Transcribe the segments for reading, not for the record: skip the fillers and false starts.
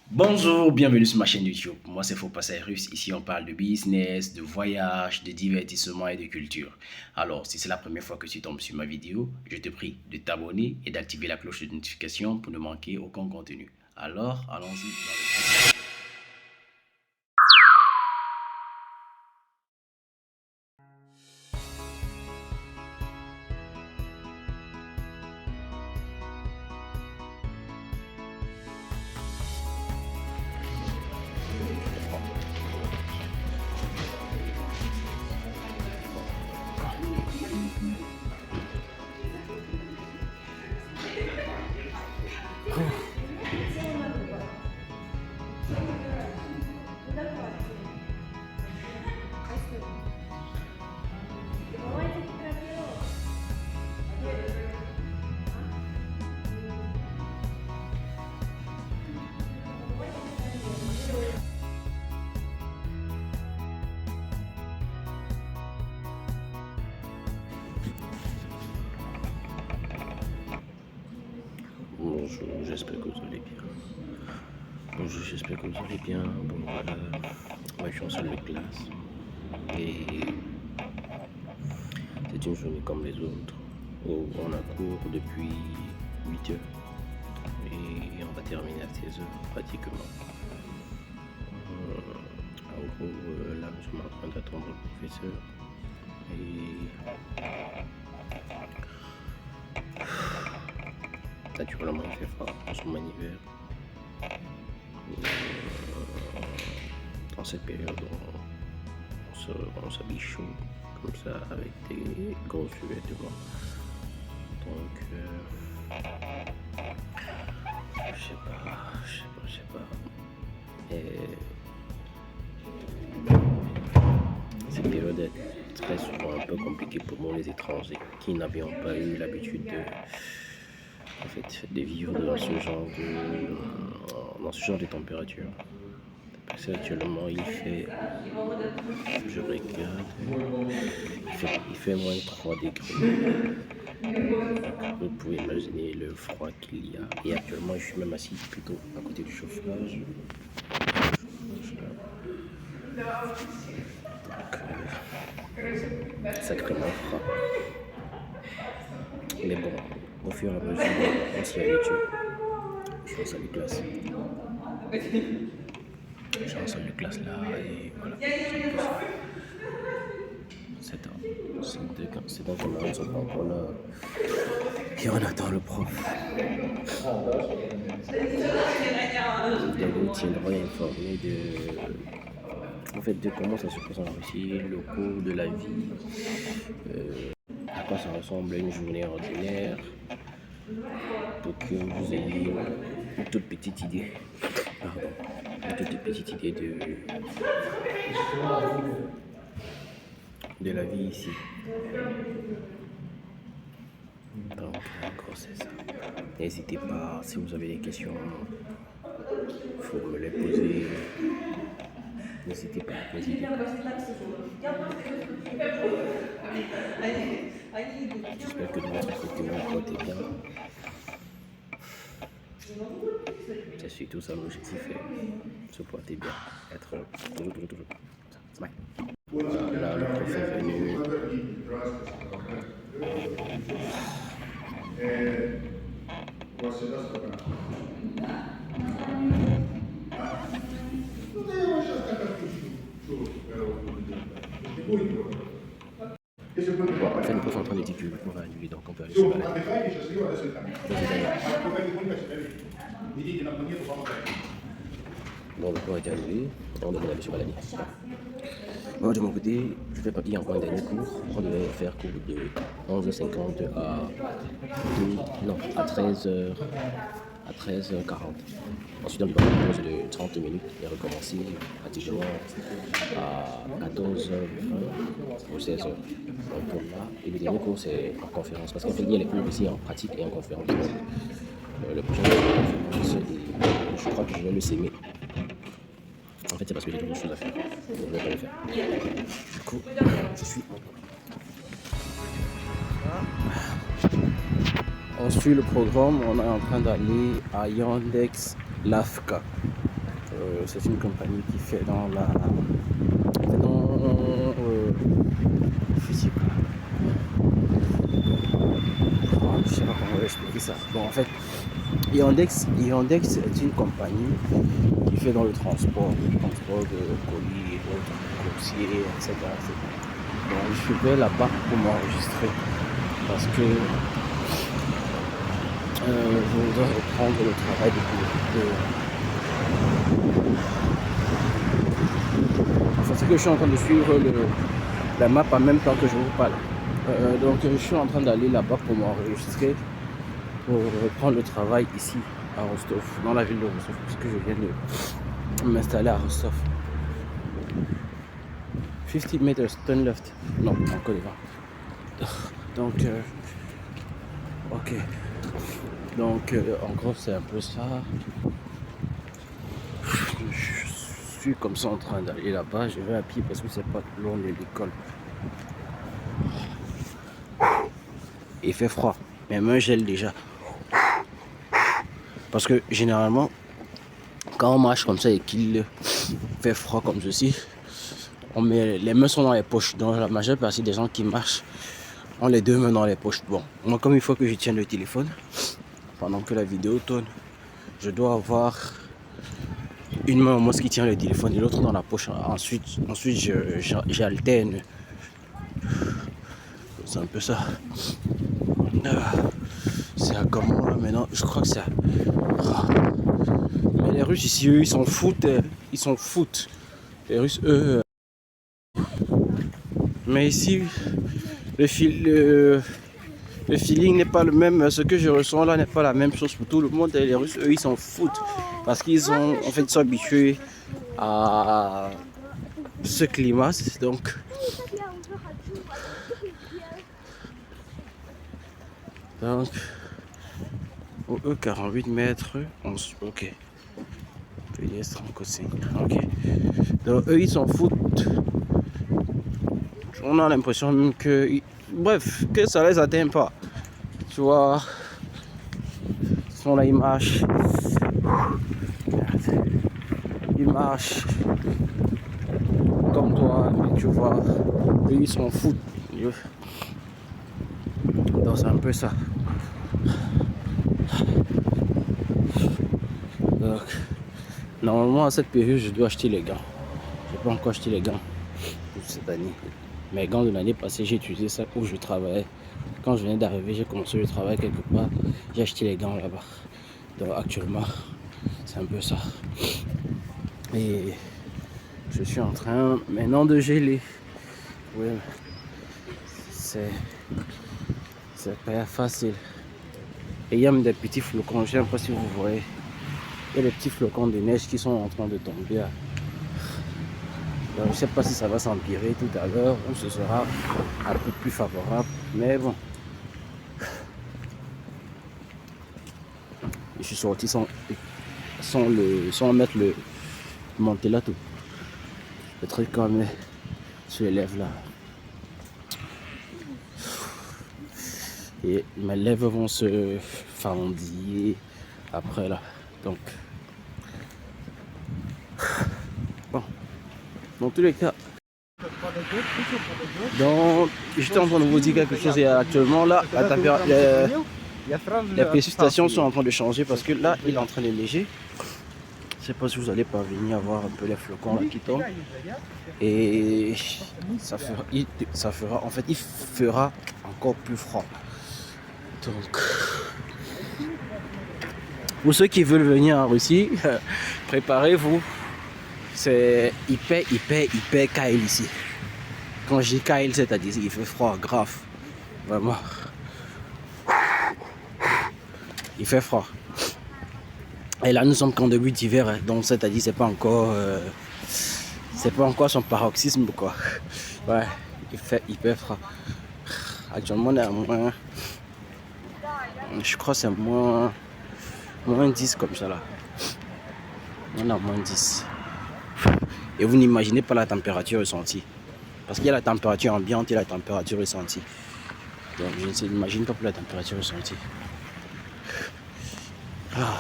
Bonjour, bienvenue sur ma chaîne YouTube. Moi, c'est Faux Cyrus. Ici, on parle de business, de voyage, de divertissement et de culture. Alors, si c'est la première fois que tu tombes sur ma vidéo, je te prie de t'abonner et d'activer la cloche de notification pour ne manquer aucun contenu. Alors, allons-y. Bonjour, j'espère que vous allez bien. Bonjour, j'espère que vous allez bien. Bon, voilà, moi je suis en salle de classe et c'est une journée comme les autres où on a cours depuis 8 heures et on va terminer à 16 heures pratiquement. En gros, là, je suis en train d'attendre le professeur et naturellement, il fait froid en ce moment hiver. Dans cette période, on s'habille chaud, comme ça, avec des grosses vêtements. Donc, je sais pas. Et cette période est très souvent un peu compliquée pour nous, les étrangers, qui n'avions pas eu l'habitude de vivre dans ce genre de température. Parce qu'actuellement, je regarde, il fait moins 3 degrés. Vous pouvez imaginer le froid qu'il y a. Et actuellement, je suis même assis plutôt à côté du chauffage. Donc, sacrément froid. Mais bon, au fur et à mesure, on s'y habitue. Je suis en salle de classe. Je suis en salle de classe là et voilà. C'est dans qu'on ne sont pas encore là. Et on attend le prof. Je vous tiendrai informé de comment ça se passe en Russie, le cours de la vie, à quoi ça ressemble une journée ordinaire, pour que vous ayez une toute petite idée. De la vie ici. Donc, encore c'est ça. N'hésitez pas, si vous avez des questions, il faut me les poser. N'hésitez pas. J'espère que de votre côté, vous portez bien. C'est surtout ça l'objectif, se porter bien, être toujours. Là, le prof est venu. Bon, en fait, le prof est en train de dire que le cours va annuler, donc on peut aller se balader. Bon, le cours a été annulé, on devrait aller se balader. Bon, de mon côté, je fais partie encore un dernier cours. On devait faire cours de 11h50 à 13h40. Ensuite, on devait faire une pause de 30 minutes et recommencer pratiquement à 14h20 ou 16h. Donc pour là, et le dernier cours c'est en conférence. Parce qu'en fait, il y a les cours ici en pratique et en conférence. Le prochain cours est en conférence et je crois que je vais le s'aimer. En fait, c'est parce que j'ai d'autres choses à faire. Je ne vais pas le faire. Du coup, je suis. On suit le programme, on est en train d'aller à Yandex Lafka. C'est une compagnie qui fait dans la... physique. Je sais pas comment expliquer ça. Bon, en fait, Yandex est une compagnie qui fait dans le transport de colis et autres, coursiers, etc. Donc, je vais là-bas pour m'enregistrer parce que je dois reprendre le travail Enfin, c'est que je suis en train de suivre la map en même temps que je vous parle. Donc, je suis en train d'aller là-bas pour m'enregistrer pour reprendre le travail ici à Rostov, dans la ville de Rostov, puisque je viens de m'installer à Rostov. 50 meters, turn left. Non, encore devant. Donc, ok. Donc, en gros, c'est un peu ça. Je suis comme ça en train d'aller là-bas. Je vais à pied parce que c'est pas loin de l'école. Il fait froid. Mes mains gèlent déjà. Parce que généralement, quand on marche comme ça et qu'il fait froid comme ceci, les mains sont dans les poches. Donc la majeure partie des gens qui marchent ont les deux mains dans les poches. Bon, moi comme il faut que je tienne le téléphone pendant que la vidéo tourne, je dois avoir une main au moins qui tient le téléphone et l'autre dans la poche. Ensuite j'alterne. C'est un peu ça. C'est à comment là maintenant? Je crois que c'est à... Mais les Russes ici, eux, ils s'en foutent. Ils s'en foutent. Les Russes, eux... Mais ici, le feeling n'est pas le même. Ce que je ressens là n'est pas la même chose pour tout le monde. Et les Russes, eux, ils s'en foutent. Parce qu'ils ont, en fait, sont habitués à ce climat. Donc... au E48 mètres, ok. Pédestre en consigne, ok. Donc eux ils s'en foutent. On a l'impression même que, bref, que ça les atteint pas. Tu vois, ils sont là, ils marchent. Ils marchent comme toi, mais tu vois, eux ils s'en foutent. Donc c'est un peu ça. Donc, normalement à cette période je dois acheter les gants. Je n'ai pas encore acheté les gants pour cette année. Mes gants de l'année passée, j'ai utilisé ça où je travaillais. Quand je venais d'arriver, j'ai commencé le travail quelque part. J'ai acheté les gants là-bas. Donc actuellement, c'est un peu ça. Et je suis en train maintenant de geler. Oui, c'est pas facile. Et il y a même des petits flocons, je ne sais pas si vous voyez. Il y a des petits flocons de neige qui sont en train de tomber. Donc, je ne sais pas si ça va s'empirer tout à l'heure ou ce sera un peu plus favorable. Mais bon. Je suis sorti sans mettre le manteau tout. Le truc quand même sur les lèvres là. Et mes lèvres vont se fendiller après là. Donc bon, dans tous les cas. Donc j'étais en train de vous dire quelque chose et actuellement là la température, les précipitations sont en train de changer parce que là il est en train de neiger. Je sais pas si vous allez parvenir à voir un peu les flocons là qui tombent. Et ça fera, en fait il fera encore plus froid. Donc pour ceux qui veulent venir en Russie, préparez-vous. C'est hyper Kyle ici. Quand je dis Kyle, c'est-à-dire qu'il fait froid, grave. Vraiment. Il fait froid. Et là nous sommes qu'en début d'hiver, hein, donc c'est-à-dire c'est pas encore son paroxysme quoi. Ouais, il fait hyper froid. Actuellement on est à moins, je crois que c'est moins 10 comme ça là. On est à moins 10. Et vous n'imaginez pas la température ressentie. Parce qu'il y a la température ambiante et la température ressentie. Donc je n'imagine pas pour la température ressentie. Ah.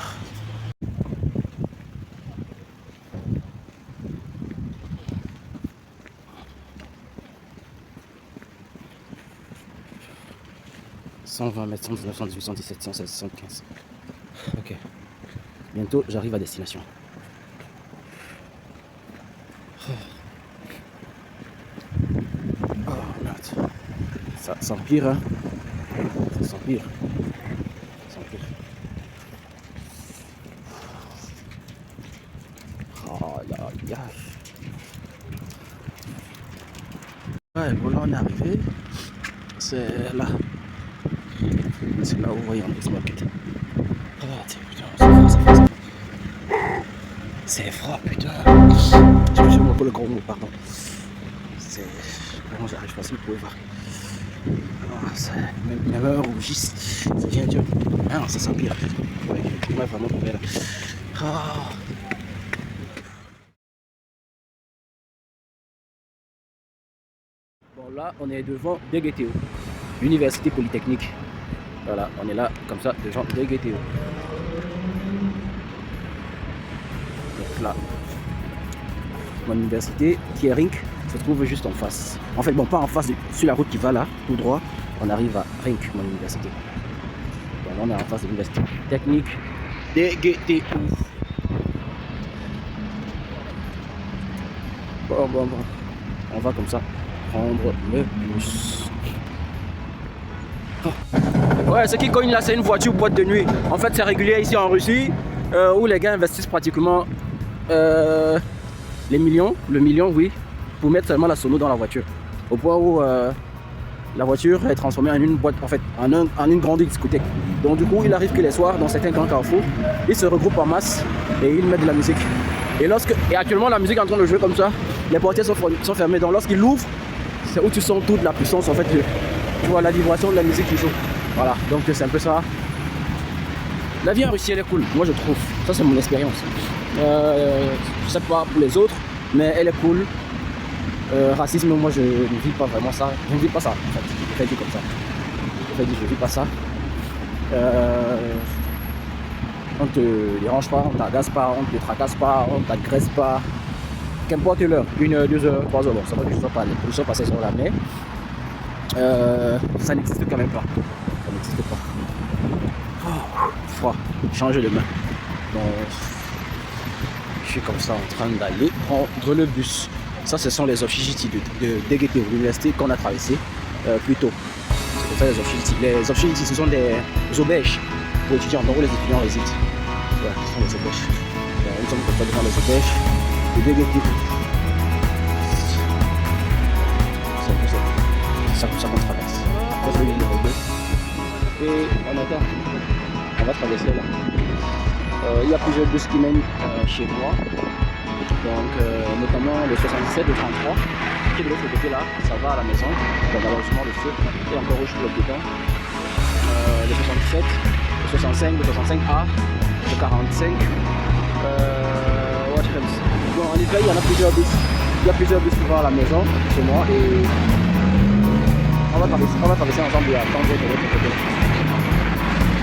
120 mètres, 119, 118, 117, 116, 115. Ok. Bientôt, j'arrive à destination. Oh merde. Ça s'empire, hein. Ça s'empire. Ça s'empire. Oh là là. Ouais, voilà, on est arrivé. C'est là. C'est là où vous voyez en X Market. Ah, putain, c'est froid, putain. Je me le gros mot, pardon. C'est. Vraiment, j'arrive pas si vous pouvez voir. Mes mains rougissent. C'est bien dur. Ah non, ça s'empire. Ouais, vraiment pour là. Ah. Bon, là, on est devant DGTO, l'Université Polytechnique. Voilà, on est là, comme ça, devant DGTO. Donc là, mon université, qui est Rink, se trouve juste en face. En fait, bon, pas en face, sur la route qui va là, tout droit, on arrive à Rink, mon université. Bon, là, on est en face de l'Université Technique DGTO. Bon. On va comme ça prendre le bus. Oh. Ouais, ce qui cogne là, c'est une voiture boîte de nuit. En fait, c'est régulier ici en Russie, où les gars investissent pratiquement le million, oui, pour mettre seulement la sono dans la voiture. Au point où la voiture est transformée en une boîte, en fait, en une grande discothèque. Donc du coup, il arrive que les soirs, dans certains grands carrefours, ils se regroupent en masse et ils mettent de la musique. Et actuellement, la musique est en train de jouer comme ça. Les portières sont fermées. Donc lorsqu'il ouvre, c'est où tu sens toute la puissance, en fait, tu vois la vibration de la musique qui joue. Voilà, donc c'est un peu ça. La vie en Russie, elle est cool, moi je trouve. Ça, c'est mon expérience. Je sais pas pour les autres, mais elle est cool. Racisme, moi je ne vis pas vraiment ça. Je ne vis pas ça, en fait. Je vais dire comme ça. Je vis pas ça. On ne te dérange pas, on ne t'agace pas, on ne te tracasse pas, on ne t'agresse pas. Qu'importe l'heure, 1 heure, 2 heures, 3 heures, bon, ça va que je sois passé sur la mer. Ça n'existe quand même pas. Ça n'existe pas. Oh, froid, changer de main. Donc, je suis comme ça en train d'aller prendre le bus. Ça, ce sont les Obshchiti de DGTO, l'université qu'on a traversé plus tôt. C'est pour ça les Obshchiti. Les Obshchiti, ce sont des auberges pour étudiants, donc où les étudiants résident. Voilà, ce sont les auberges. Nous sommes comme ça devant les auberges de DGTO. C'est pour ça qu'on traverse. Et on attend. On va traverser là. Il y a plusieurs bus qui mènent chez moi. Donc, notamment le 77, le 33, qui est de l'autre côté là, ça va à la maison. Donc, malheureusement, le feu est encore rouge pour le béton. Le 67, le 65, le 65A, le 45. What else? Bon, en effet, il y en a plusieurs bus. Il y a plusieurs bus qui vont à la maison chez moi et on va traverser ensemble et attendre de l'autre côté.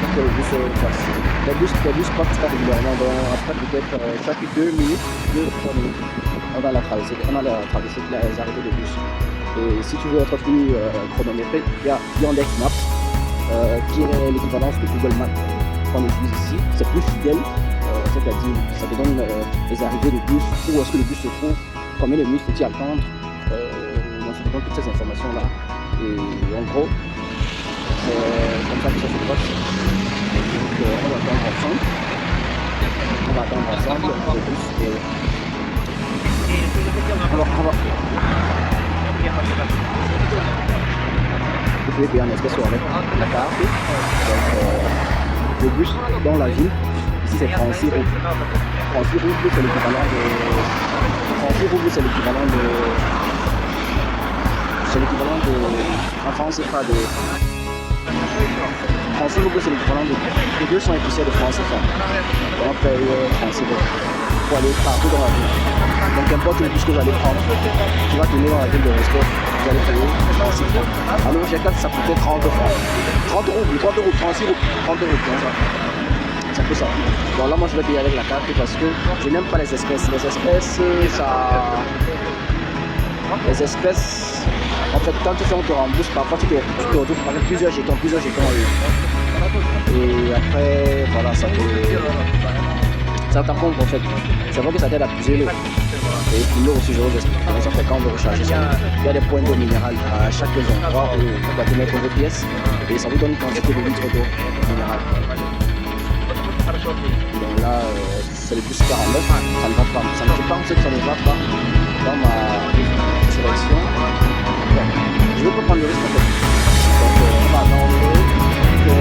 Donc, le bus passe. Les bus passent très régulièrement, donc après peut-être chaque 2 minutes, 2-3 minutes, on va traverser les arrêtés de bus. Et si tu veux être plus chronométré, il y a Yandex Maps, qui est l'équivalence de Google Maps qu'on utilise ici. C'est plus fidèle, c'est-à-dire ça te donne les arrivées de bus, où est-ce que le bus se trouve, combien de minutes faut-il attendre, donc ça te donne toutes ces informations-là. Et en gros, c'est comme ça que ça se passe. Donc on va attendre ensemble. Le bus et vous pouvez payer un espèce avec la carte. Donc le bus dans la ville, ici c'est Francis Rouble. Francis Rouble c'est l'équivalent de. En France c'est pas de. Francis Rouble c'est l'équivalent de 200 épiciers de France CFA. On paye Francis Rouble pour aller partout dans la ville. Donc n'importe le bus que vous allez prendre, tu vas tourner dans la ville de Roscoe, vous allez payer Francis Rouble. Alors j'ai 4 ça coûtait 30 francs. 30 euros, Francis Rouble, 30 euros, comme ça. C'est un peu ça. Bon là moi je vais payer avec la carte parce que je n'aime pas les espèces. Les espèces, ça. Les espèces, on fait, quand tu fais, on te rembourse, parfois tu te retrouves avec plusieurs jetons. Et après, voilà, ça t'encombre en fait. C'est vrai que ça t'aide à puiser l'eau. Et puis l'eau aussi, je vous explique. Ça fait quand on veut recharger ça. Il y a des points d'eau minérale à chaque endroit où vous doit mettre vos pièces. Et ça vous donne une quantité de litres d'eau minérale. Donc là, c'est le plus 49. Ça ne va pas. Ça ne fait pas, on sait que ça ne va pas dans ma sélection. Bon, je ne veux pas prendre le risque en fait. Donc on va attendre que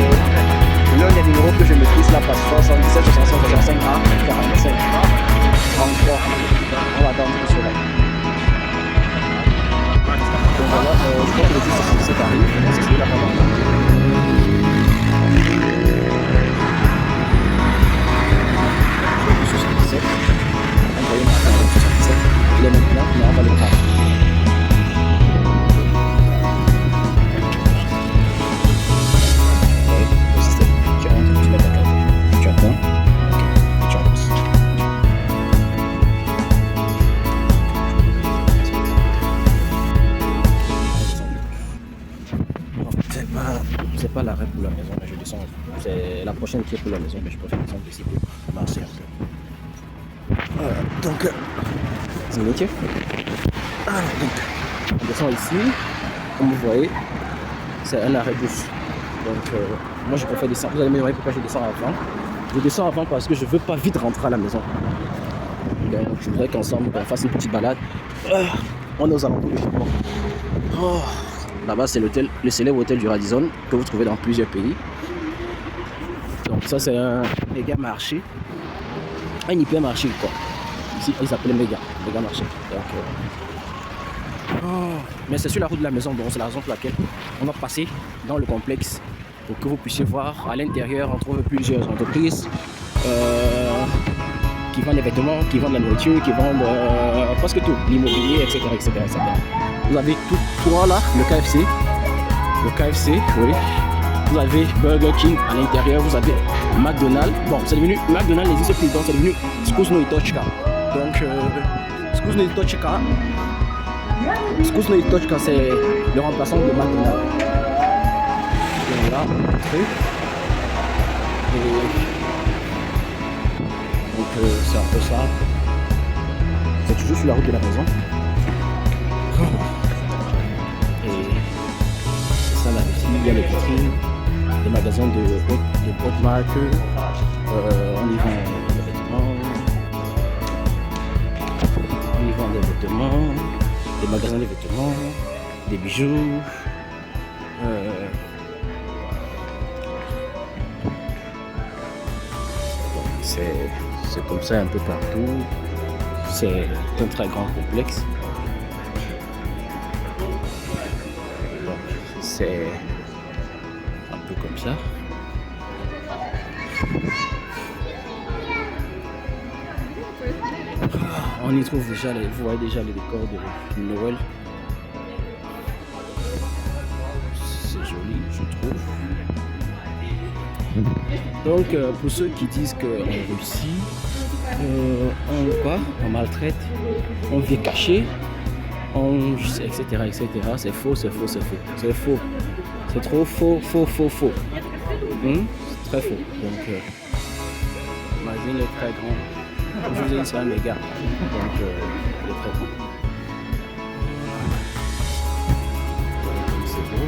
l'un des numéros que je maîtrise là passe 77, 65, 65 à 45. 33. On va attendre tout cela. Donc voilà, je crois que le 10 arrive. C'est celui-là qu'on va attendre. Il est maintenant, mais on va le prendre. Oui, le système. Tu rentres, tu mets ta carte. Tu attends. Ok, tu avances. C'est pas l'arrêt pour la maison, mais je descends. C'est la prochaine qui est pour la maison, mais je préfère descendre ici pour marcher un peu. Voilà, donc, c'est le métier. Alors, donc, on descend ici. Comme vous voyez, c'est un arrêt bus. Donc, moi je préfère descendre. Vous allez me demander pourquoi je descends avant. Je descends avant parce que je veux pas vite rentrer à la maison. Donc, je voudrais qu'ensemble on fasse une petite balade. On est aux alentours du Japon. Oh. Là-bas, c'est l'hôtel, le célèbre hôtel du Radisson que vous trouvez dans plusieurs pays. Donc, ça, c'est un méga marché. Un hypermarché, quoi. Ici, ils appellent méga marché. Donc, mais c'est sur la route de la maison, donc c'est la raison pour laquelle on va passer dans le complexe pour que vous puissiez voir. À l'intérieur, on trouve plusieurs entreprises qui vendent des vêtements, qui vendent la nourriture, qui vendent presque tout, l'immobilier, etc., etc., etc. Vous avez tout trois là, le KFC, oui. Vous avez Burger King à l'intérieur, vous avez McDonald's. Bon, c'est devenu, McDonald's n'existe plus, donc c'est devenu Skuz no Itochika. Donc, Skuz no Itochika, c'est le remplaçant de McDonald's. Donc là, truc. Donc, c'est un peu ça. C'est toujours sur la route de la maison. Ça là aussi, il y a les vitrines, les magasins de haute marque, on y vend des vêtements, des magasins de vêtements, des bijoux, c'est comme ça un peu partout, c'est un très grand complexe. C'est un peu comme ça. On y trouve déjà, vous voyez déjà les décors de Noël. C'est joli, je trouve. Donc, pour ceux qui disent qu'en Russie, on maltraite, on vient cacher, etc., c'est faux. C'est trop faux. C'est très faux. Donc, magazine est très grand. Comme je vous ai dit, c'est un méga. Donc, il est très grand. C'est beau.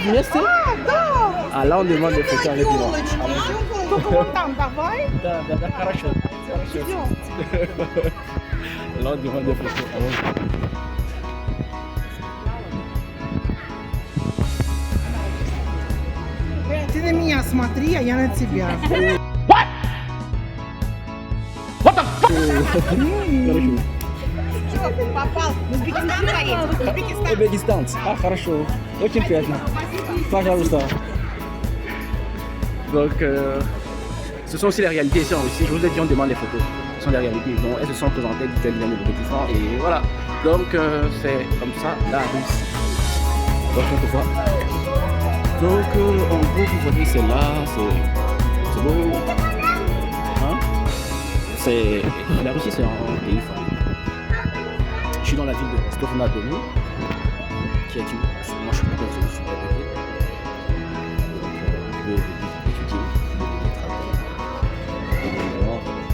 Вместе? Là, on demande des photos avec moi. Да, хорошо. Là, on demande des photos. Ты на меня смотри, а я на тебя. Хорошо. Попал. В Узбекистан поедем. Узбекистан. Хорошо. Очень приятно. Пожалуйста. Donc, ce sont aussi les réalités ici en Russie. Je vous ai dit, on demande les photos. Ce sont les réalités. Donc, elles se sont présentées du tel de petits francs. Et voilà. Donc, c'est comme ça la Russie. Donc, on peut voir. Donc, en gros, vous voyez, c'est là. C'est beau. Hein? La Russie, c'est un pays formidable. Je suis dans la ville de Rostov-na-Don, qui est une. Moi, je suis pas dans une super ville. Donc, je vais étudier, je vais travailler.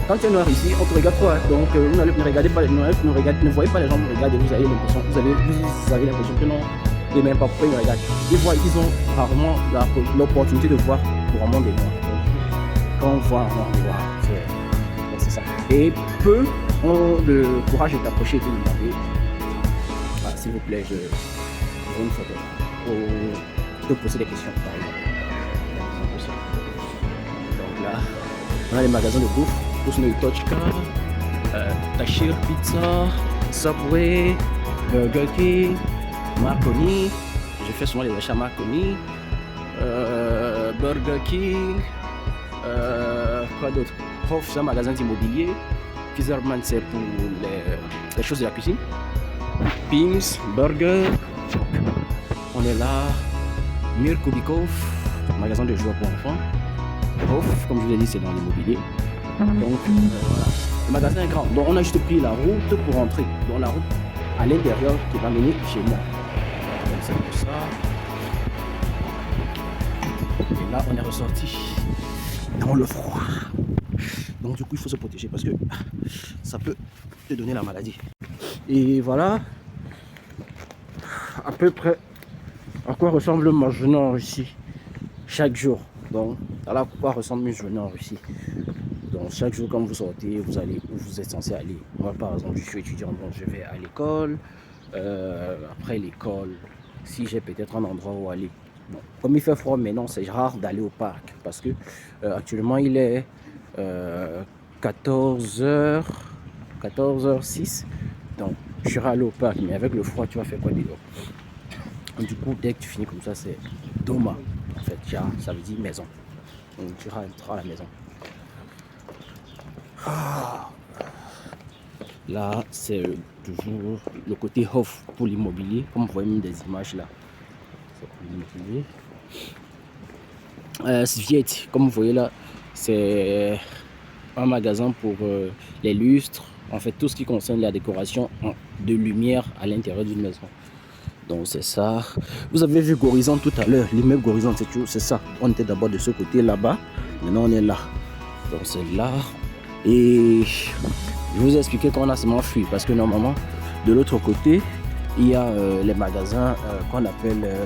Quand tu es noir ici, on te regarde trop. Donc, ne regardez pas, ne voyez pas les gens vous regarder. Vous avez l'impression que non, les mêmes pas pourquoi ils regardent. Ils ont rarement l'opportunité de voir vraiment des noirs. Quand on voit un noir, c'est ça. Et peu ont le courage de t'approcher et de demander s'il vous plaît, je veux une photo. Ou de poser des questions, par exemple. Donc là, on a les magasins de bouffe. Kusno Tochka, Tashir Pizza, Subway, Burger King, Marconi. Je fais souvent les achats Marconi, Burger King, quoi d'autre? Hof, c'est un magasin d'immobilier. Fizerman, c'est pour les choses de la cuisine. Pims, Burger. On est là. Mir Kubikov, magasin de joueurs pour enfants. Hof, comme je vous l'ai dit, c'est dans l'immobilier. Donc voilà, le magasin est grand. Donc on a juste pris la route pour rentrer. Donc la route à l'intérieur qui va mener chez moi. Donc c'est pour ça. Et là on est ressorti dans le froid. Donc du coup il faut se protéger parce que ça peut te donner la maladie. Et voilà à peu près à quoi ressemble ma journée en Russie chaque jour. Donc voilà à quoi ressemble une journée en Russie. Donc chaque jour quand vous sortez, vous allez où vous êtes censé aller. Moi par exemple je suis étudiant, donc je vais à l'école. Après l'école, si j'ai peut-être un endroit où aller. Bon, comme il fait froid maintenant, c'est rare d'aller au parc parce que actuellement il est 14h, 14h06. Donc je suis allé au parc, mais avec le froid tu vas faire quoi dehors? Du coup dès que tu finis comme ça c'est Doma. En fait ça veut dire maison. Donc tu rentreras à la maison. Là c'est toujours le côté off pour l'immobilier, comme vous voyez même des images là, c'est pour l'immobilier. Sviet, comme vous voyez là, c'est un magasin pour les lustres, en fait tout ce qui concerne la décoration de lumière à l'intérieur d'une maison. Donc c'est ça. Vous avez vu Gorizon tout à l'heure, l'immeuble Gorizon, c'est ça. On était d'abord de ce côté là-bas, maintenant on est là. Donc c'est là. Et je vous ai expliqué qu'on a seulement fui parce que normalement de l'autre côté il y a les magasins qu'on appelle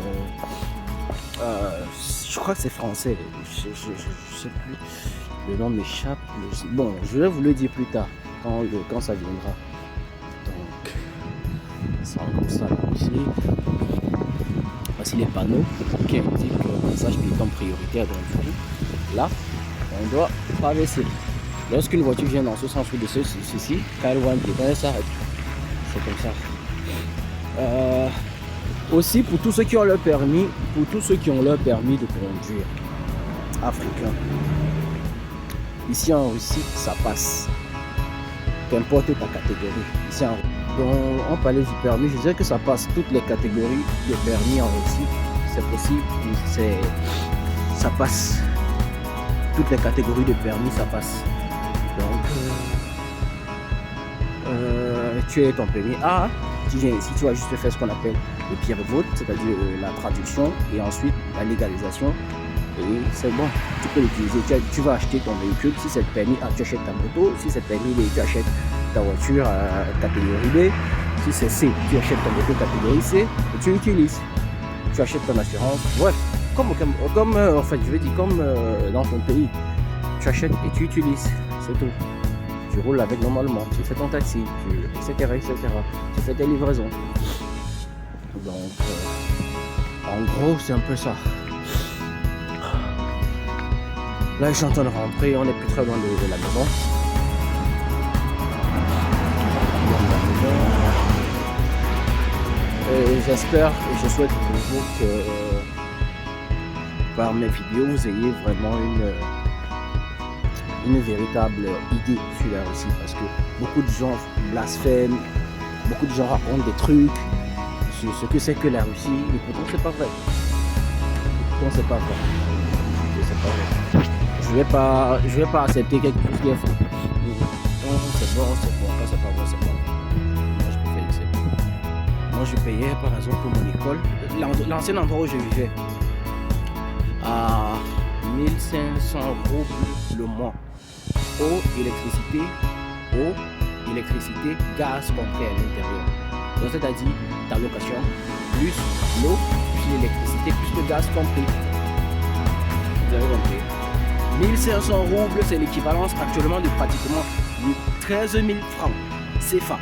je crois que c'est français, je sais plus, le nom m'échappe. Bon, je vais vous le dire plus tard quand ça viendra. Donc c'est comme ça là ici. Voici les panneaux qui indiquent passage piéton prioritaire. Donc du coup là on doit traverser. Lorsqu'une voiture vient dans ce sens ou de ceci, quand elle voit un piéton, elle s'arrête. C'est comme ça. Aussi pour tous ceux qui ont leur permis, de conduire africain. Ici en Russie, ça passe. Qu'importe ta catégorie. Ici on parlait du permis, je disais que ça passe toutes les catégories de permis en Russie. C'est possible, ça passe. Toutes les catégories de permis, ça passe. Donc, tu as ton permis A, tu viens ici, tu vas juste faire ce qu'on appelle le pierre vote, c'est-à-dire la traduction et ensuite la légalisation. Et c'est bon, tu peux l'utiliser. Tu vas acheter ton véhicule. Si c'est le permis A, tu achètes ta moto. Si c'est le permis B, tu achètes ta voiture catégorie B. Si c'est C, tu achètes ta moto catégorie C et tu l'utilises. Tu achètes ton assurance. Bref, comme en fait, je veux dire, comme dans ton pays, tu achètes et tu utilises. C'est tout. Tu roules avec normalement, tu fais ton taxi, etc. Tu fais tes livraisons. Donc, en gros, c'est un peu ça. Là, je suis en train de rentrer, on n'est plus très loin de la maison. Et j'espère et je souhaite pour vous que par mes vidéos, vous ayez vraiment une véritable idée sur la Russie, parce que beaucoup de gens blasphèment, beaucoup de gens racontent des trucs sur ce que c'est que la Russie, et pourtant c'est pas vrai. Je vais pas accepter quelque chose qui est faux. c'est bon, quand c'est pas bon, c'est bon. Moi, je préfère que c'est bon. Moi, je payais, par exemple, pour mon école, l'ancien endroit où je vivais, à 1500 roubles le mois. Eau, électricité, gaz compris à l'intérieur. Donc, c'est-à-dire ta location, plus l'eau, plus l'électricité, plus le gaz compris. Vous avez compris. 1500 roubles, c'est l'équivalence actuellement de pratiquement 13 000 francs CFA.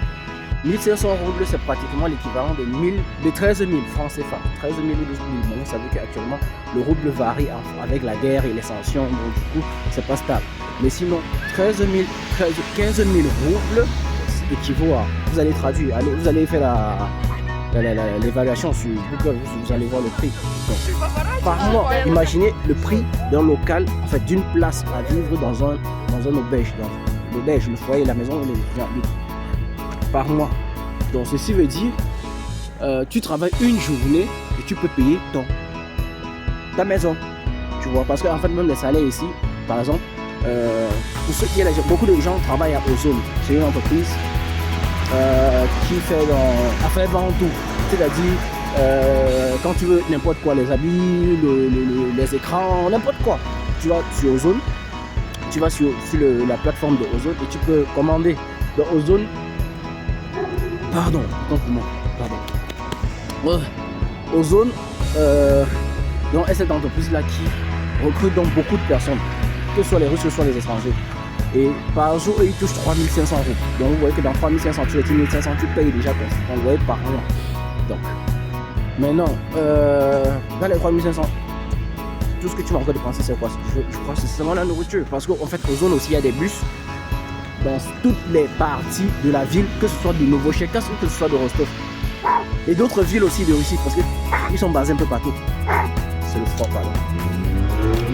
1500 roubles, c'est pratiquement l'équivalent de 13 000 francs CFA. 13 000 ou 12 000. Bon, vous savez qu'actuellement, le rouble varie avec la guerre et les sanctions. Donc, du coup, c'est pas stable. Mais sinon, 15 000 roubles équivaut à... Vous allez traduire, vous allez faire l'évaluation sur Google, vous allez voir le prix. Donc, par mois, imaginez le prix d'un local, en fait, d'une place à vivre dans un auberge. Dans l'auberge, le foyer, la maison où les étudiants habitent. Par mois. Donc, ceci veut dire, tu travailles une journée et tu peux payer ta maison. Tu vois, parce qu'en fait, même les salaires ici, par exemple, pour ceux qui beaucoup de gens travaillent à Ozone. C'est une entreprise qui fait vendre tout. C'est-à-dire, quand tu veux n'importe quoi, les habits, les écrans, n'importe quoi, tu vas sur Ozone, tu vas sur la plateforme de Ozone et tu peux commander de Ozone. Pardon. Ozone, donc est cette entreprise-là qui recrute donc beaucoup de personnes, que ce soit les Russes, que ce soit les étrangers. Et par jour, ils touchent 3500 euros. Donc vous voyez que dans 3500, tu les 10 500, tu payes déjà ton. Donc vous voyez par mois. Donc, maintenant, dans les 3500, tout ce que tu vas encore dépenser, c'est quoi? Je crois que c'est seulement la nourriture. Parce qu'en fait, aux zones aussi, il y a des bus dans toutes les parties de la ville, que ce soit de Novocherkassk ou que ce soit de Rostov. Et d'autres villes aussi de Russie, parce qu'ils sont basés un peu partout. C'est le froid, pardon.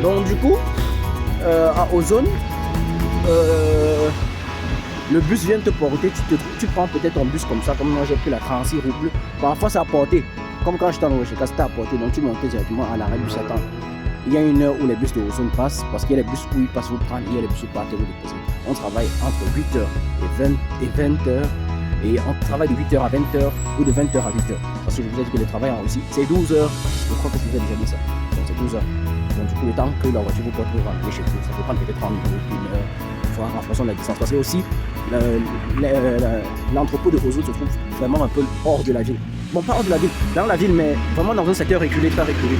Donc du coup, à Ozone, le bus vient te porter, tu prends peut-être un bus comme ça, comme moi j'ai pris la 36 roubles. Parfois c'est à porter, comme quand j'étais en Novocherkassk, c'était à porter, donc tu montais directement à l'arrêt bus attend. Il y a une heure où les bus de Ozone passent, parce qu'il y a les bus où ils passent vous prendre, il y a les bus où ils partent vous déposer. On travaille entre 8h et 20h, et on travaille de 8h à 20h ou de 20h à 8h. Parce que je vous ai dit que le travail en Russie, c'est 12 heures. Je crois que je vous ai déjà dit ça. Donc c'est 12 heures. Donc du coup, le temps que la voiture vous porte pour rentrer chez vous, ça peut prendre peut-être 30 minutes, une heure, voir en fonction de la distance. Parce que aussi, l'entrepôt de Ozone se trouve vraiment un peu hors de la ville. Bon, pas hors de la ville, dans la ville, mais vraiment dans un secteur reculé, très reculé.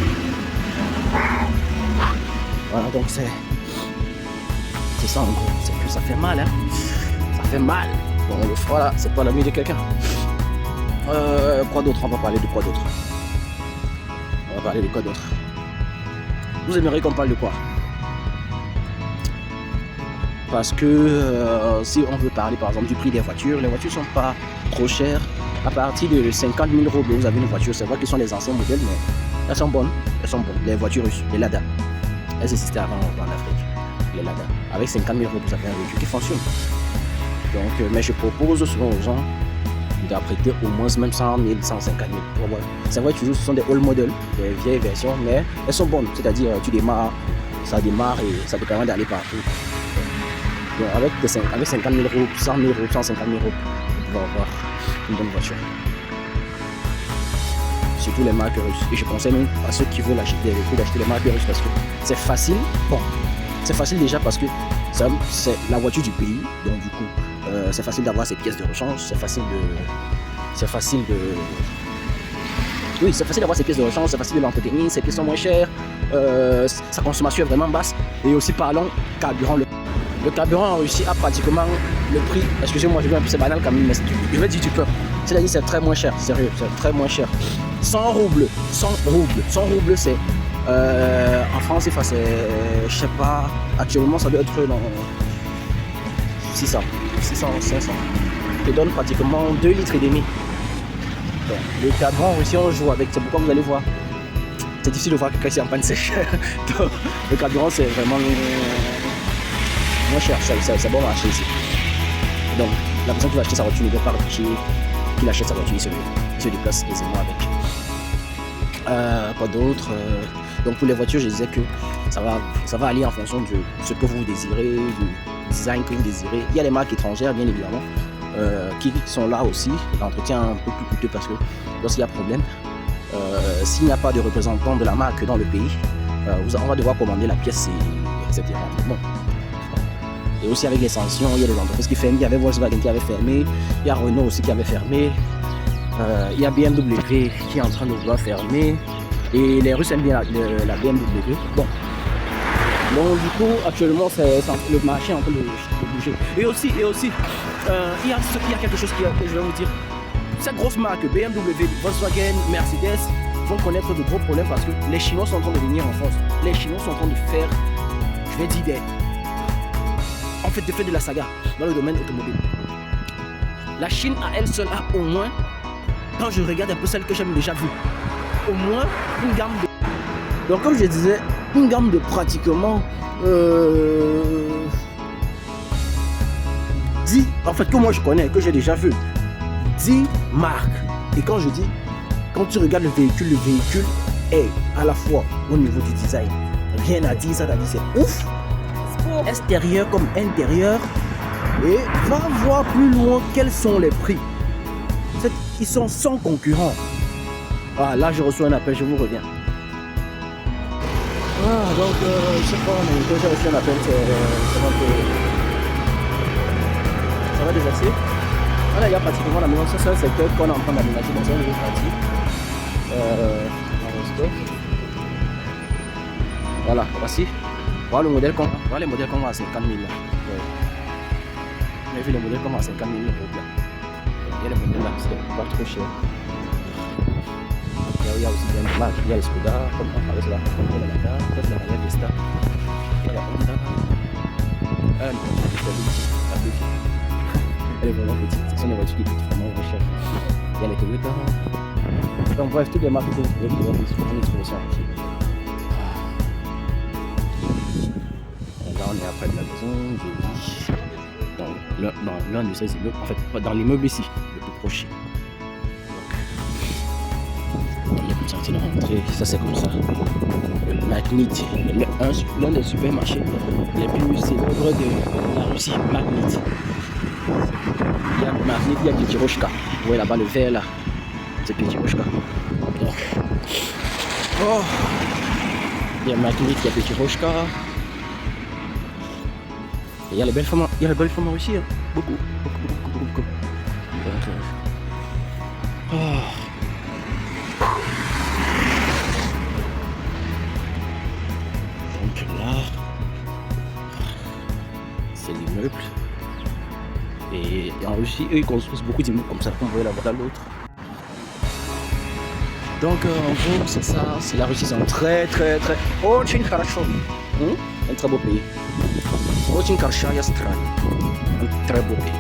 Voilà, donc c'est ça en gros. C'est que ça fait mal, hein. Ça fait mal. Bon, le froid là, c'est pas l'ami de quelqu'un. Quoi d'autre? On va parler de quoi d'autre? Vous aimeriez qu'on parle de quoi? Parce que si on veut parler par exemple du prix des voitures, les voitures sont pas trop chères. À partir de 50 000 euros, vous avez une voiture. C'est vrai qu'ils sont les anciens modèles, mais elles sont bonnes. Les voitures russes, les Lada. Elles existaient avant en Afrique, les Lada. Avec 50 000 euros, vous avez un véhicule qui fonctionne. Donc, mais je propose souvent aux gens d'apprêter au moins même 100 000, 150 000. Voilà. C'est vrai que ce sont des old models, des vieilles versions, mais elles sont bonnes. C'est-à-dire, tu démarres, ça démarre et ça te permet d'aller partout. Donc, avec 50 000 euros, 100 000 euros, 150 000 euros, tu vas avoir une bonne voiture. Surtout les marques russes. Et je conseille même à ceux qui veulent acheter des véhicules d'acheter les marques russes parce que c'est facile. Bon, c'est facile déjà parce que c'est la voiture du pays. Donc du coup, c'est facile d'avoir ses pièces de rechange. C'est facile d'avoir ses pièces de rechange. C'est facile de l'entretenir. Ses pièces sont moins chères. Sa consommation est vraiment basse. Et aussi parlons carburant. Le carburant en Russie a pratiquement le prix. Excusez-moi, je vais un peu, c'est banal quand même, mais je vais dire du peu. C'est-à-dire c'est très moins cher, sérieux, c'est très moins cher. 100 roubles, c'est en France, c'est, je sais pas, actuellement ça doit être dans 600, 500. Ça donne pratiquement 2 litres et demi. Donc, le carburant aussi on joue avec, c'est pourquoi vous allez voir. C'est difficile de voir que c'est en panne, c'est cher. Donc, le carburant c'est vraiment moins cher, c'est bon à acheter ici. Donc la personne qui va acheter sa voiture ne doit pas réfléchir. Il achète sa voiture, il se déplace aisément avec. Quoi d'autre? Donc pour les voitures, je disais que ça va aller en fonction de ce que vous désirez, design que vous désirez. Il y a les marques étrangères, bien évidemment, qui sont là aussi. L'entretien un peu plus coûteux parce que lorsqu'il y a problème, s'il n'y a pas de représentant de la marque dans le pays, on va devoir commander la pièce, etc. Bon. Et aussi avec les sanctions, il y a des entreprises qui ferment. Il y avait Volkswagen qui avait fermé, il y a Renault aussi qui avait fermé, il y a BMW qui est en train de vouloir fermer. Et les Russes aiment bien la BMW. Bon. Donc du coup, actuellement, le marché est en train de bouger. Et aussi, il y a quelque chose que je vais vous dire. Cette grosse marque, BMW, Volkswagen, Mercedes, vont connaître de gros problèmes parce que les Chinois sont en train de venir en France. Les Chinois sont en train de faire, je vais dire, de faire de la saga dans le domaine automobile. La Chine à elle seule a au moins, quand je regarde un peu celle que j'aime déjà vue, au moins une gamme de... Donc comme je disais, une gamme de pratiquement 10, en fait que moi je connais, que j'ai déjà vu, 10 marques. Et quand je dis, quand tu regardes le véhicule est à la fois au niveau du design, rien à dire, ça t'a dit c'est ouf, extérieur comme intérieur. Et va voir plus loin quels sont les prix. Ils sont sans concurrent. Ah, là je reçois un appel, je vous reviens. Ah, donc je sais pas, mais j'ai reçu un appel, ça va déverser. Voilà, il y a pratiquement la maison, ça c'est un secteur qu'on est en train d'aménager dans un nouveau quartier. Voilà, voici. Voilà le modèle qu'on a. Voilà les modèles qu'on a à 50 000 là. Vous avez vu les modèles qu'on a à 50 000 là. Il y a les modèles là, c'est pas trop cher. Il y a aussi bien des marques. Il y a les Skoda, comme on parlait là. Il y a la Mazda, ça c'est la Mazda Vesta. Il y a la Honda. La petite. Elle est vraiment petite. Ce sont des voitures qui coûtent vraiment cher. Il y a les Toyota. Donc bref, toutes les marques que vous pouvez trouver en exposition. Là on est après de la maison, dans l'un de ces immeubles, en fait dans l'immeuble ici, le plus proche. Donc on est comme ça, c'est l'entrée, ça c'est comme ça. Le Magnit, l'un des supermarchés les plus célèbres de la Russie, Magnit. Il y a Magnit, il y a Petiroshka. Vous voyez là-bas le vert là, c'est Petiroshka. Oh. Il y a Magnit, il y a Petiroshka. Il y a les belles femmes en Russie, hein. Beaucoup. Oh. Donc là, c'est l'immeuble. Et en Russie, eux, ils construisent beaucoup d'immeubles comme ça, comme vous voyez là-bas l'autre. Donc en gros, c'est ça, c'est la Russie, c'est un très. Очень хорошо. Un très beau pays. Очень хорошая страна. Un très beau pays.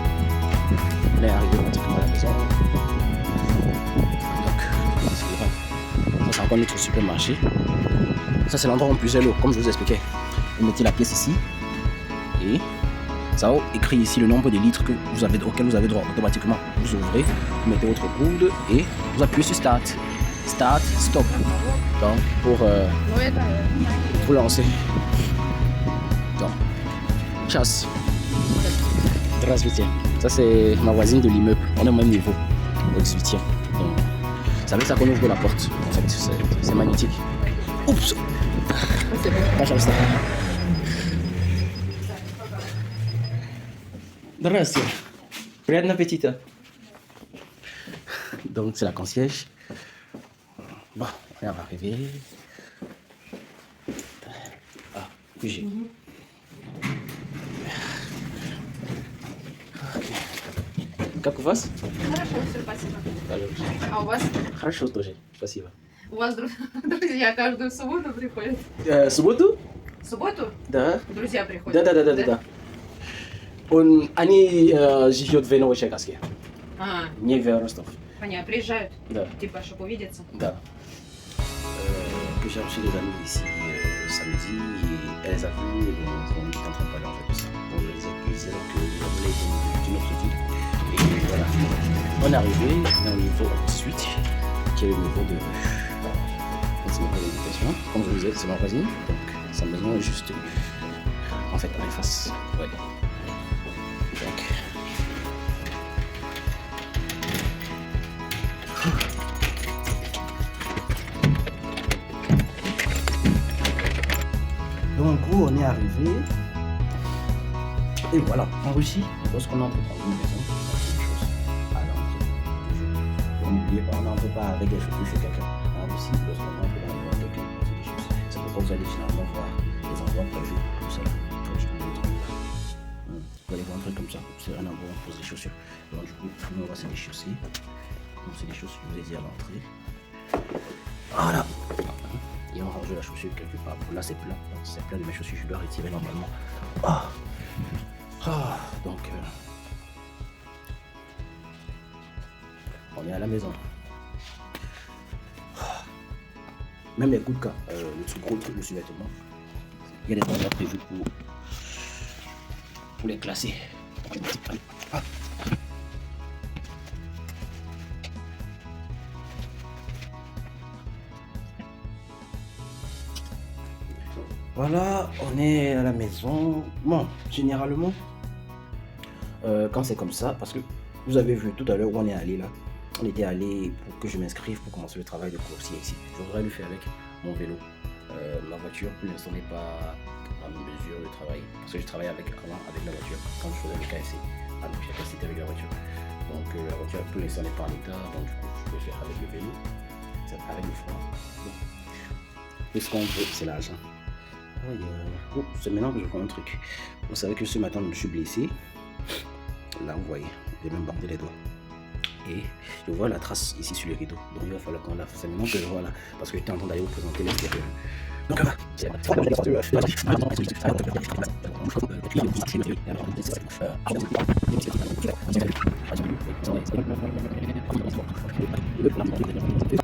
On est arrivé pratiquement à la maison. Donc, ça c'est encore notre supermarché. Ça c'est l'endroit où on puisait l'eau, comme je vous expliquais. Vous mettez la pièce ici et ça écrit ici le nombre de litres auquel vous avez droit automatiquement. Vous ouvrez, vous mettez votre coude et vous appuyez sur Start. Start, Stop. Donc pour lancer. Donc, chasse. Здравствуйте. Ça c'est ma voisine de l'immeuble. On est au même niveau. Au 18e. Donc, c'est avec ça qu'on ouvre la porte. En fait, c'est magnétique. Oups. Пожалуйста. Здравствуйте. Приятного аппетита. Donc c'est la concierge. Bon, on est arrivé. Ah, bouger. Как у вас? Хорошо, все, спасибо. А у вас? Хорошо тоже, спасибо. У вас друзья каждую субботу приходят? Субботу? В субботу? Да. Друзья приходят? Да. Они живут в Новочеркасске. Не в Ростов. Понятно, приезжают? Да. Типа, чтобы увидеться? Да. J'ai reçu des amis ici samedi et elles ont vu et on est en train de parler en fait de ça. On les a disait que on est d'une autre ville. Et voilà. On est arrivé à un niveau ensuite qui est le niveau de l'éducation. Comme je vous disais, c'est ma voisine. Donc sa maison est juste en fait à la face. Ouais. Donc, où on est arrivé. Et voilà, en Russie, lorsqu'on entre dans une maison, on fait des choses à l'entrée. N'oubliez pas, on n'entre pas avec des cheveux chez quelqu'un. En Russie, lorsqu'on entre dans une maison de quelqu'un, on fait des choses. C'est pourquoi vous allez finalement voir les endroits prévus pour cela. Vous allez voir un truc comme ça, c'est un endroit où on pose des chaussures. Donc du coup, nous on va se déchausser. Donc c'est des chaussures, je vous ai dit à l'entrée. Voilà. Et on range la chaussure quelque part. Là c'est plein de mes chaussures, je dois retirer normalement. Donc on est à la maison. Même les coups de cas, le plus gros truc, le sous-vêtement, il y a des endroits prévus pour les classer. Voilà, on est à la maison. Bon, généralement, quand c'est comme ça, parce que vous avez vu tout à l'heure où on est allé là, on était allé pour que je m'inscrive pour commencer le travail de coursier ici. Je voudrais le faire avec mon vélo. Ma voiture, pour l'instant, n'est pas en mesure de travailler. Parce que je travaillais avec la voiture quand je faisais le KFC. Alors, c'était avec la voiture. Donc, la voiture, pour l'instant, n'est pas en état. Donc, du coup, je peux faire avec le vélo. C'est avec le frein. Bon. Et ce qu'on veut, c'est l'argent. C'est maintenant que je vois un truc. Vous savez que ce matin, je suis blessé. Là, vous voyez, j'ai même bandé les doigts. Et je vois la trace ici sur le rideau. Donc, il va falloir qu'on la fasse. C'est maintenant que je vois là. Parce que j'étais en train d'aller vous présenter l'extérieur. Donc,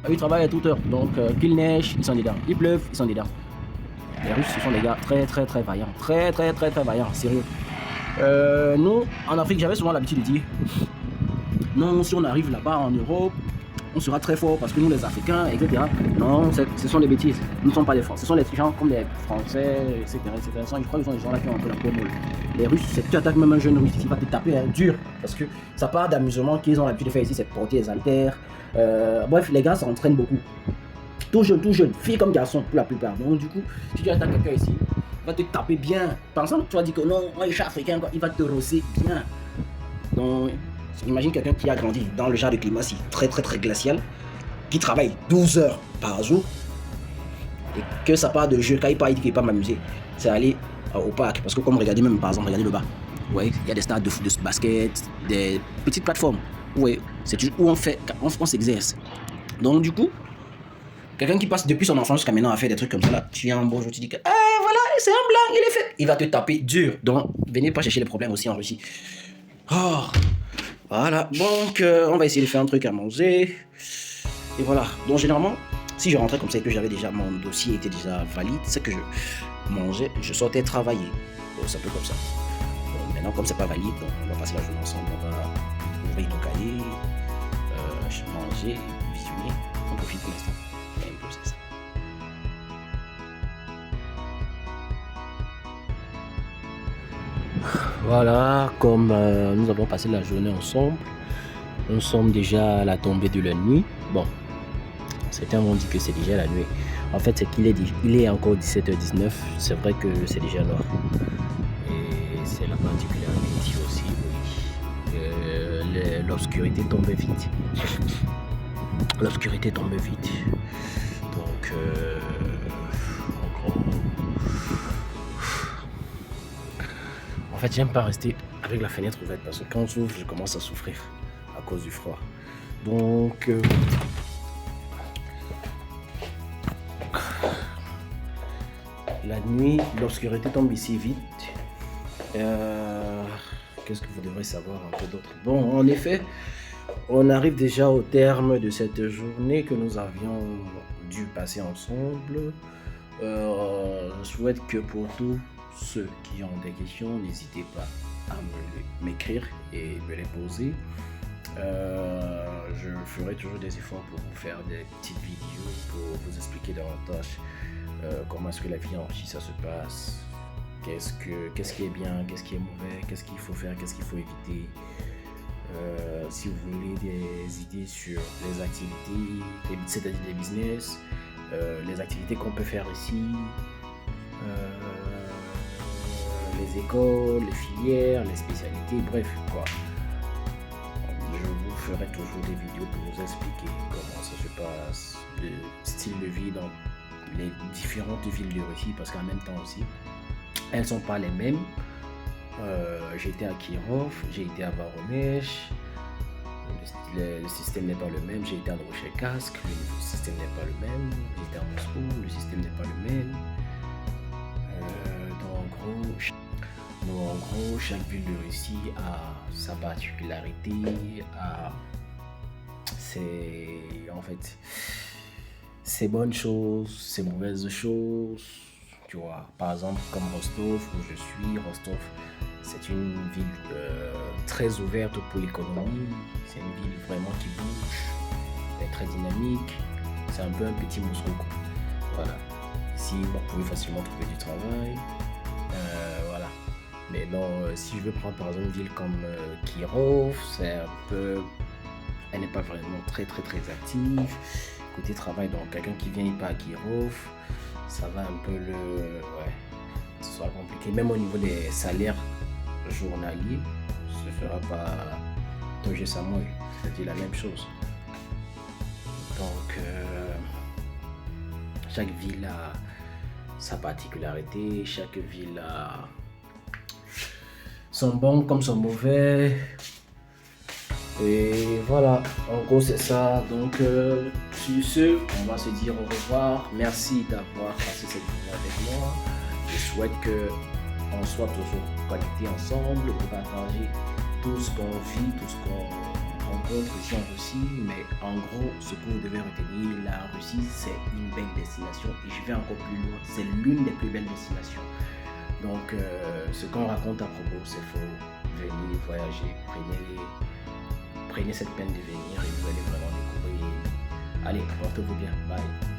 ils travaillent à toute heure. Donc, qu'il neige, ils sont dedans. Il pleuve, ils sont dedans. Les Russes, ce sont des gars très vaillants. Très vaillants, sérieux. Nous, en Afrique, j'avais souvent l'habitude de dire non, si on arrive là-bas en Europe, on sera très fort parce que nous, les Africains, etc. Non, ce sont des bêtises. Nous ne sommes pas des Français. Ce sont des gens comme des Français, etc. Je crois que ce sont des gens là qui ont un peu la peau molle. Les Russes, si tu attaques même un jeune Russe, il va te taper dur. Parce que ça part d'amusement qu'ils ont l'habitude de faire ici, c'est porter les haltères. Bref, les gars s'entraînent beaucoup. Tout jeune, filles comme garçons pour la plupart. Donc du coup, si tu attaques quelqu'un ici, il va te taper bien. Pensant que tu vas dire que non, moi je suis africain, il va te rosser bien. Donc, imagine quelqu'un qui a grandi dans le genre de climat si très glacial, qui travaille 12 heures par jour, et que ça part de jeu, quand il part, il dit qu'il ne peut pas m'amuser. C'est aller au parc, parce que comme regardez même par exemple, regardez le bas. Vous voyez, il y a des stades de foot, de basket, des petites plateformes. Vous voyez, c'est où on s'exerce. Donc du coup, quelqu'un qui passe depuis son enfance jusqu'à maintenant à faire des trucs comme ça, là, tu viens en bonjour, tu dis que voilà, c'est un blanc, il est fait. Il va te taper dur. Donc, venez pas chercher les problèmes aussi en Russie. Voilà, donc on va essayer de faire un truc à manger. Et voilà, donc généralement, si je rentrais comme ça et que j'avais déjà, mon dossier était déjà valide, c'est que je mangeais, je sortais travailler. Donc, c'est un peu comme ça. Donc, maintenant, comme c'est pas valide, donc, on va passer la journée ensemble, on va ouvrir nos cahiers, manger, visionner, on profite pour l'instant. C'est ça. Voilà, comme nous avons passé la journée ensemble, nous sommes déjà à la tombée de la nuit. Bon, certains m'ont dit que c'est déjà la nuit. En fait, c'est qu'il est encore 17h19. C'est vrai que c'est déjà noir. Et c'est la particularité ici aussi, oui. L'obscurité tombe vite. L'obscurité tombe vite. Donc, en fait, j'aime pas rester avec la fenêtre ouverte parce que quand j'ouvre, je commence à souffrir à cause du froid. Donc, la nuit, l'obscurité tombe ici vite. Qu'est-ce que vous devrez savoir un peu d'autre? Bon, en effet, on arrive déjà au terme de cette journée que nous avions dû passer ensemble. Je souhaite que pour tous ceux qui ont des questions, n'hésitez pas à m'écrire et me les poser. Je ferai toujours des efforts pour vous faire des petites vidéos pour vous expliquer davantage comment est-ce que la vie en Russie ça se passe, qu'est-ce qui est bien, qu'est-ce qui est mauvais, qu'est-ce qu'il faut faire, qu'est-ce qu'il faut éviter. Si vous voulez des idées sur les activités, c'est-à-dire des business, les activités qu'on peut faire ici, les écoles, les filières, les spécialités, bref, quoi. Je vous ferai toujours des vidéos pour vous expliquer comment ça se passe, le style de vie dans les différentes villes de Russie, parce qu'en même temps aussi, elles ne sont pas les mêmes. J'ai été à Kirov, j'ai été à Voronezh, le système n'est pas le même. J'ai été à Novotcherkassk, le système n'est pas le même. J'ai été à Moscou, le système n'est pas le même. Donc en gros, chaque ville de Russie a sa particularité, a ses bonnes choses, ses mauvaises choses. Tu vois, par exemple, comme Rostov, où je suis, Rostov, c'est une ville très ouverte pour l'économie. C'est une ville vraiment qui bouge, elle est très dynamique. C'est un peu un petit Moscou. Voilà. Ici, vous pouvez facilement trouver du travail. Voilà. Mais non, si je veux prendre par exemple une ville comme Kirov, c'est un peu... Elle n'est pas vraiment très active. Côté travail, donc quelqu'un qui vient pas à Kirov, ça va un peu ouais, ce sera compliqué. Même au niveau des salaires journaliers, ce ne sera pas Toge Samoy, c'est-à-dire la même chose. Donc, chaque ville a sa particularité, chaque ville a son bon comme son mauvais. Et voilà, en gros c'est ça. Donc sur ce, on va se dire au revoir. Merci d'avoir passé cette journée avec moi. Je souhaite qu'on soit toujours connectés ensemble pour partager tout ce qu'on vit, tout ce qu'on rencontre ici en Russie. Mais en gros, ce que vous devez retenir, la Russie c'est une belle destination. Et je vais encore plus loin, c'est l'une des plus belles destinations. Donc ce qu'on raconte à propos c'est faux. Venez voyager, prenez cette peine de venir et vous allez vraiment découvrir. Allez, portez-vous bien. Bye.